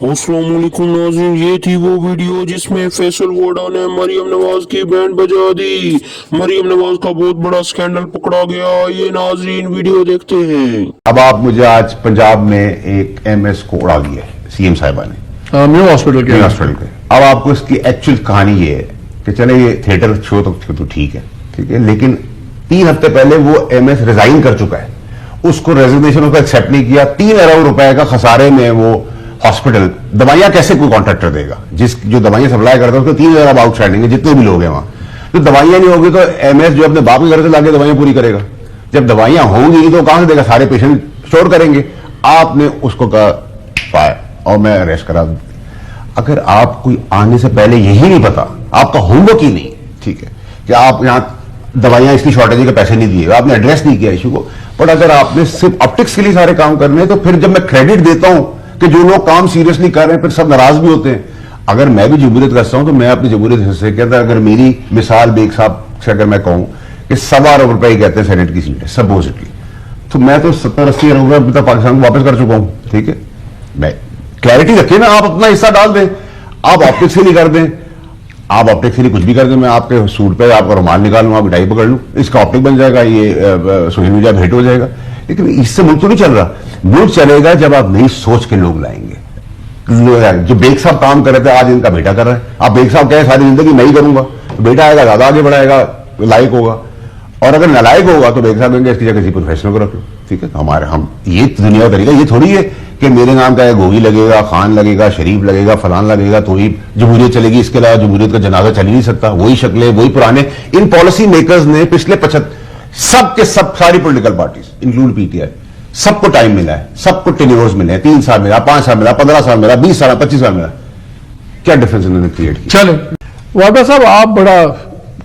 अस्सलाम वालेकुम नाज़रीन, ये थी वो वीडियो जिसमें फैसल वोडा ने मरियम नवाज की बैंड बजा दी। मरियम नवाज का बहुत बड़ा स्कैंडल पकड़ा गया। ये नाज़रीन वीडियो देखते हैं। अब आप मुझे आज पंजाब में एक एमएस को उड़ा दिया है सीएम साहिबा ने न्यू हॉस्पिटल के अब आपको इसकी एक्चुअल कहानी ये है कि चले ये थिएटर शो तो ठीक है, लेकिन 3 हफ्ते पहले वो एमएस रिजाइन कर चुका है। उसको रेजिग्नेशन उसको एक्सेप्ट नहीं किया। 3 अरब रुपए का खसारे में वो हॉस्पिटल, दवाइयां कैसे कोई कॉन्ट्रैक्टर देगा? जो दवाइयां सप्लाई करता है उसको 3 अरब आउटस्टैंडिंग है, जितने भी लोग हैं वहां। तो दवाइयां नहीं होगी तो एमएस जो अपने बाप के घर से लाके दवाइयां पूरी करेगा? जब दवाइयां होंगी तो कहां से देगा? सारे पेशेंट स्टोर करेंगे। आपने उसको कहा फायर और मैं अरेस्ट करा। अगर आप कोई आने से पहले यही नहीं पता, आपका होमवर्क ही नहीं, ठीक है, कि आप यहां दवाइयां इसकी शॉर्टेज के पैसे नहीं दिए, आपने एड्रेस नहीं किया इशू को, बट अगर आपने सिर्फ ऑप्टिक्स के लिए सारे काम करने हैं तो फिर जब मैं क्रेडिट देता हूं कि जो लोग काम सीरियसली कर रहे हैं फिर सब नाराज भी होते हैं। अगर मैं भी जमहूरियत करता हूं तो मैं अपनी जमहूरियत हिस्से के अंदर अगर मेरी मिसाल बेग साहब से अगर मैं कहूं कि 1.25 अरब रुपए कहते हैं सेनेट की सीट है सपोजिटली, तो मैं तो 70-80 अरब रुपए पाकिस्तान को वापस कर चुका हूं। ठीक है, मैं क्लैरिटी रखिए ना, आप अपना हिस्सा डाल दें। आप ऑप्टिक्स के लिए कर दें, आप ऑप्टिक्स के लिए कुछ भी कर दें, मैं आपके सूट पे आपका रुमाल निकाल लूं, आप मिठाई पकड़ लूं, इसका ऑप्टिक बन जाएगा, ये सोशल मीडिया भेंट हो जाएगा। लेकिन इससे मुल्क तो नहीं चल रहा। मुल्क चलेगा जब आप नई सोच के लोग लाएंगे। जो बेग साहब काम कर रहे थे आज इनका बेटा कर रहा है। आप बेग साहब कहे सारी जिंदगी मैं ही करूंगा, तो बेटा आएगा ज्यादा आगे बढ़ाएगा, लायक होगा। और अगर नालायक होगा तो बेग साहब कहेंगे इसकी जगह किसी प्रोफेशनल को रख लो। ठीक है, हमारे हम ये दुनिया का तरीका ये थोड़ी है कि मेरे नाम का गोगी लगेगा, खान लगेगा, शरीफ लगेगा, फलान लगेगा तो ही जमहूरियत चलेगी। इसके अलावा जमहूरियत का जनाजा चल ही नहीं सकता। वही शक्लें, वही पुराने। इन पॉलिसी मेकर्स ने पिछले 75 सब के सब सारी पॉलिटिकल पार्टीज इंक्लूड पीटीआई सबको टाइम मिला है, सबको टेन्योर्स मिले हैं। 3 साल मिला, 5 साल मिला, 15 साल मिला, 20 साल, 25 साल मिला। क्या डिफरेंस इन्होंने क्रिएट किया? चले वादा साहब, आप बड़ा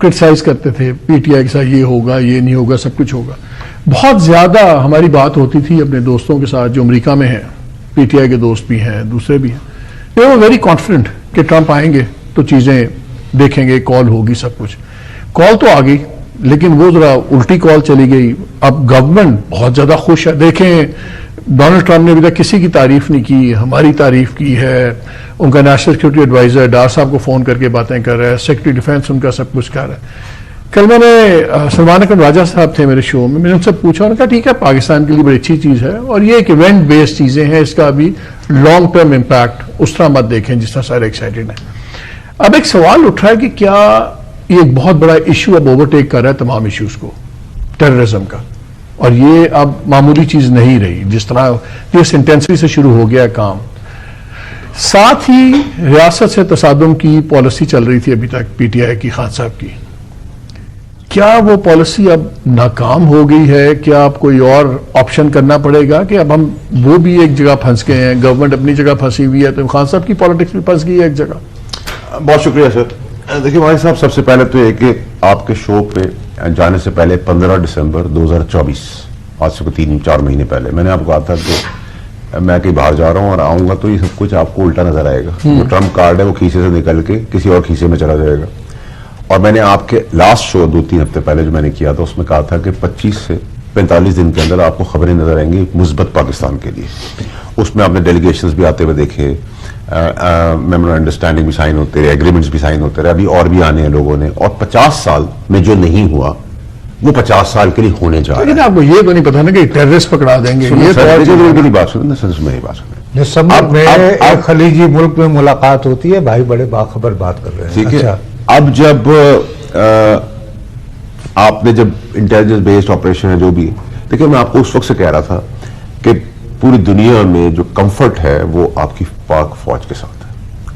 क्रिटिसाइज करते थे पीटीआई के साथ, ये होगा, ये नहीं होगा, सब कुछ होगा। बहुत ज्यादा हमारी बात होती थी अपने दोस्तों के साथ जो अमेरिका में हैं, पीटीआई के दोस्त भी हैं, दूसरे भी हैं। दे वर वेरी कॉन्फिडेंट कि ट्रंप आएंगे तो चीजें देखेंगे, कॉल होगी, सब कुछ। कॉल तो आ गई, लेकिन वो जरा उल्टी कॉल चली गई। अब गवर्नमेंट बहुत ज्यादा खुश है। देखें, डोनाल्ड ट्रंप ने अभी तक किसी की तारीफ नहीं की, हमारी तारीफ की है। उनका नेशनल सिक्योरिटी एडवाइजर डार साहब को फोन करके बातें कर रहा है, सेक्रेटरी डिफेंस उनका सब कुछ कर रहा है। कल मैंने सलमान अकरम राजा साहब थे मेरे शो में, मैंने उनसे पूछा, उन्होंने कहा ठीक है पाकिस्तान के लिए बड़ी अच्छी चीज है और ये एक इवेंट बेस्ड चीजें हैं, इसका अभी लॉन्ग टर्म इम्पैक्ट उस तरह मत देखें जिस तरह सारे एक्साइटेड हैं। अब एक सवाल उठ रहा है कि क्या ये एक बहुत बड़ा इशू अब ओवरटेक कर रहा है तमाम इश्यूज को, टेररिज्म का, और ये अब मामूली चीज नहीं रही जिस तरह जिस इंटेंसिटी से शुरू हो गया काम। साथ ही रियासत से तसादुम की पॉलिसी चल रही थी अभी तक पीटीआई की, खान साहब की। क्या वो पॉलिसी अब नाकाम हो गई है? क्या अब कोई और ऑप्शन करना पड़ेगा कि अब हम वो भी एक जगह फंस गए हैं, गवर्नमेंट अपनी जगह फंसी हुई है, तो खान साहब की पॉलिटिक्स भी फंस गई है एक जगह? बहुत शुक्रिया सर। देखिए भाई साहब, सबसे पहले तो एक आपके शो पे जाने से पहले 15 दिसंबर 2024, आज से 3-4 महीने पहले मैंने आपको कहा था कि मैं कहीं बाहर जा रहा हूं और आऊंगा तो ये सब कुछ आपको उल्टा नजर आएगा। वो ट्रम्प कार्ड है वो खीसे से निकल के किसी और खीसे में चला जाएगा। और मैंने आपके लास्ट शो 2-3 हफ्ते पहले जो मैंने किया था उसमें कहा था कि 25 से 45 दिन के अंदर आपको खबरें नजर आएंगी मुस्बत पाकिस्तान के लिए। उसमें आपने डेलीगेशंस भी आते हुए देखे, मेमोरेंडम अंडरस्टैंडिंग भी साइन होते रहे, एग्रीमेंट्स भी साइन होते रहे, अभी और भी आने हैं लोगों ने। और 50 साल में जो नहीं हुआ वो 50 साल के लिए होने जा रहा है। लेकिन आपको ये तो नहीं पता ना कि टेररिस्ट पकड़ा देंगे। ये मेरी बात सुनो ना सर, मेरी बात सुनो। एक खलीजी मुल्क में मुलाकात होती है, भाई बड़े बाखबर बात कर रहे हैं। ठीक है, अब जब आपने जब इंटेलिजेंस बेस्ड ऑपरेशन है जो भी, देखिए मैं आपको उस वक्त से कह रहा था कि पूरी दुनिया में जो कंफर्ट है वो आपकी पाक फौज के साथ है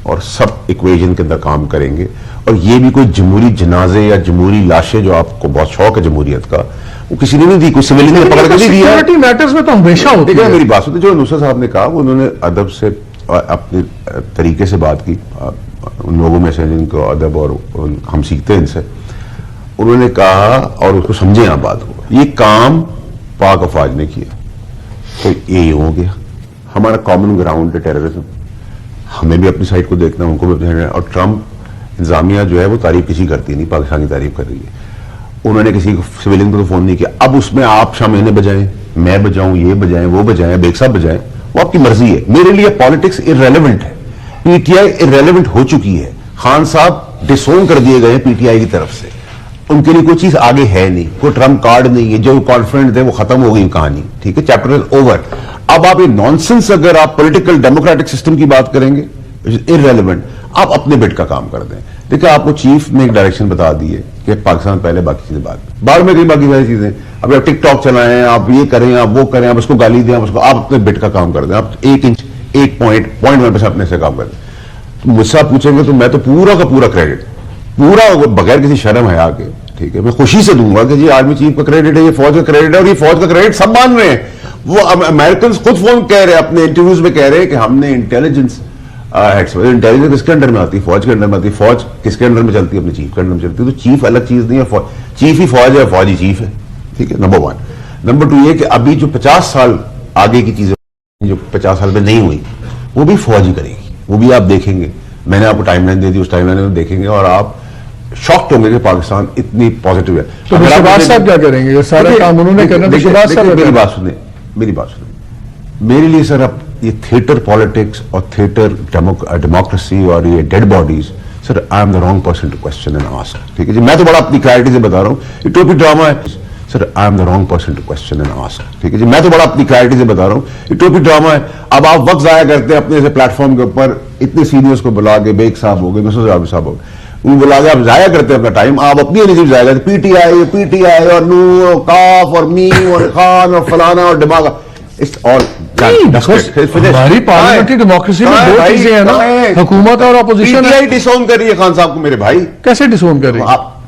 और सब इक्वेशन के अंदर काम करेंगे। और ये भी कोई जमहूरी जनाजे या जमहूरी लाशें जो आपको बहुत शौक है जमहूरियत का, वो किसी ने नहीं दी, कोई सिविलियन ने पकड़ के नहीं दिया। सिक्योरिटी मैटर्स में तो हमेशा होती है। मेरी बात सुनते, जो नुसरत साहब ने कहा उन्होंने अदब से अपने तरीके से बात की, उन लोगों में से जिनको अदब और हम सीखते हैं इनसे, उन्होंने कहा और उसको समझे आप बात को, ये काम पाक अफवाज ने किया तो यही हो गया। हमारा कॉमन ग्राउंड है टेररिज्म, हमें भी अपनी साइड को देखना, उनको भी अपनी। और ट्रंप इंतजामिया जो है वो तारीफ किसी करती नहीं, पाकिस्तान की तारीफ कर रही है। उन्होंने किसी सिविलियन को तो फोन नहीं किया। अब उसमें आप शाम बजाएं, मैं बजाऊं, ये बजाएं, वो बजाएं, बेग साहब बजाएं, वो आपकी मर्जी है। मेरे लिए पॉलिटिक्स इररेलेवेंट है, पीटीआई इररेलेवेंट हो चुकी है। खान साहब डिसोन कर दिए गए हैं पीटीआई की तरफ से, उनके लिए कोई चीज आगे है नहीं, कोई ट्रम्प कार्ड नहीं है, जो कॉन्फिडेंट थे वो खत्म हो गई कहानी, ठीक है, चैप्टर इज ओवर। अब आप ये नॉनसेंस, अगर आप पॉलिटिकल डेमोक्रेटिक सिस्टम की बात करेंगे, इररेलेवेंट, आप अपने बिट का काम कर दें। देखिए, आपको चीफ ने एक डायरेक्शन बता दी है कि पाकिस्तान पहले, बाकी चीजें बाद में, कहीं बाकी सारी चीजें। अब आप टिकटॉक चलाएं, आप ये करें, आप वो करें, आप उसको गाली दें, आप अपने बिट का काम कर दें, आप 1 इंच 1 पॉइंट अपने से काम कर दें। तो मुझसे आप पूछेंगे तो मैं तो पूरा का पूरा क्रेडिट, पूरा बगैर किसी शर्म हया के, ठीक है, मैं खुशी से दूंगा कि जी आर्मी चीफ का क्रेडिट है, ये फौज का क्रेडिट है, और ये फौज का क्रेडिट सब मान रहे हैं। वो अमेरिकन खुद फोन कह रहे हैं, अपने इंटरव्यूज में कह रहे हैं कि हमने इंटेलिजेंस इंटेलिजेंस किसके अंडर में आती है? फौज के अंडर में आती है। फौज किसके अंडर में चलती है? अपने चीफ के अंडर में चलती है। तो चीफ अलग चीज नहीं है, चीफ ही फौज है, फौज ही चीफ है, ठीक है, नंबर 1। नंबर 2 ये कि अभी जो 50 साल आगे की चीजें जो 50 साल में नहीं हुई, वो भी फौज ही करेगी, वो भी आप देखेंगे। मैंने आपको टाइमलाइन दे दी, उस टाइमलाइन में देखेंगे और आप शॉक्ड होंगे कि पाकिस्तान इतनी पॉजिटिव है। तो मुशर्रफ साहब क्या करेंगे? ये सारा काम उन्होंने करना, मुशर्रफ साहब मेरी बात सुने, मेरी बात सुने। मेरे लिए सर अब ये थिएटर पॉलिटिक्स और थिएटर डेमोक्रेसी और ये dead bodies, sir I am the wrong person to question and ask, ठीक है जी। मैं तो बड़ा अपनी क्लैरिटी से बता रहा हूँ, ये टोपी ड्रामा है, sir I am the wrong person to question and ask, ठीक है जी। मैं तो बड़ा अपनी क्लैरिटी से बता रहा हूँ, ये टोपी ड्रामा है। अब आप वक्त जाया करते हैं अपने ऐसे प्लेटफॉर्म के ऊपर, इतने सीनियर्स को बुला के, बेग साहब हो गए, मसूद जावेद साहब हो गए, उनको बुला के आप जाया करते हैं अपना टाइम, आप अपनी इनिशिएटिव जाया करते, पीटीआई और नू और काफ और मीम और खान और फलाना और दिमाग, इट्स ऑल हमारी पार्लियामेंट्री डेमोक्रेसी में दो चीजें हैं ना, हुकूमत और अपोजिशन। पीटीआई डिसोन कर रही है खान साहब को, मेरे भाई। कैसे डिसोन कर रही है? आप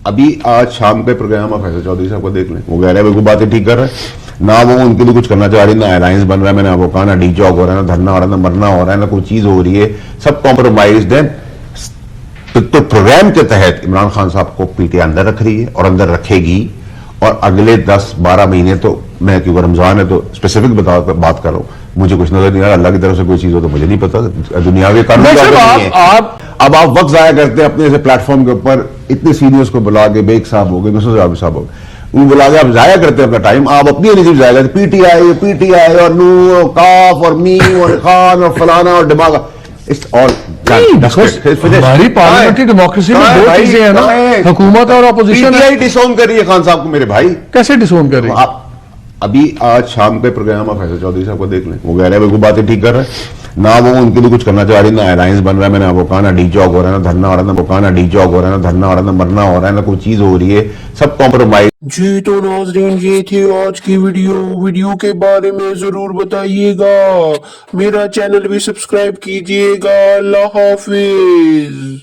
अभी आज शाम के प्रोग्राम आप फैसल चौधरी साहब को देख लें, वो कह रहे हैं बिल्कुल बातें ठीक कर रहे हैं ना, वो उनके लिए कुछ करना चाह रही, ना अलायंस बन रहा है, मैंने आपको कहा, ना डी चौक हो रहा है, ना धरना हो रहा है, ना मरना हो रहा है, ना कोई चीज हो रही है, सब कॉम्प्रोमाइज्ड है। तो प्रोग्राम के तहत इमरान खान साहब को पीटीआई अंदर रख रही है और अंदर रखेगी, और अगले 10-12 महीने तो मैं, क्योंकि रमजान है तो स्पेसिफिक बात कर रहा हूं, मुझे कुछ नजर नहीं आ रहा, अल्लाह की तरफ से कोई चीज हो तो मुझे नहीं पता, दुनियावी कानून अब आप वक्त जाया करते हैं अपने ऐसे प्लेटफॉर्म के ऊपर, इतने सीनियर्स को बुला के, बेग साहब हो गए, मसूद जावेद साहब हो गए, उनको बुला के आप जाया करते हैं अपना टाइम, आप अपनी इनिशिएटिव जाया करते, पीटीआई और नू और काफ और मीम और खान और फलाना और दिमाग, इट्स ऑल हमारी पार्लियामेंट्री डेमोक्रेसी में दो चीजें हैं ना, हुकूमत और अपोजिशन। पीटीआई डिसोन कर रही है खान साहब को, मेरे भाई। कैसे डिसोन कर रही है? आप अभी आज शाम के प्रोग्राम आप फैसल चौधरी साहब को देख लें, वो कह रहे हैं बिल्कुल बातें ठीक कर रहे हैं ना, वो उनके लिए कुछ करना चाह रही, ना अलायंस बन रहा है, मैंने आपको कहा, ना डी चौक हो रहा है, ना धरना हो रहा है, ना कहा, ना डी चौक हो रहा है, ना धरना हो रहा है, ना मरना हो रहा है, ना कोई चीज हो रही है, सब कॉम्प्रोमाइज। जी तो नाज़रीन, ये थी आज की वीडियो के बारे में जरूर बताइएगा, मेरा चैनल भी सब्सक्राइब कीजिएगा। अल्लाह हाफिज।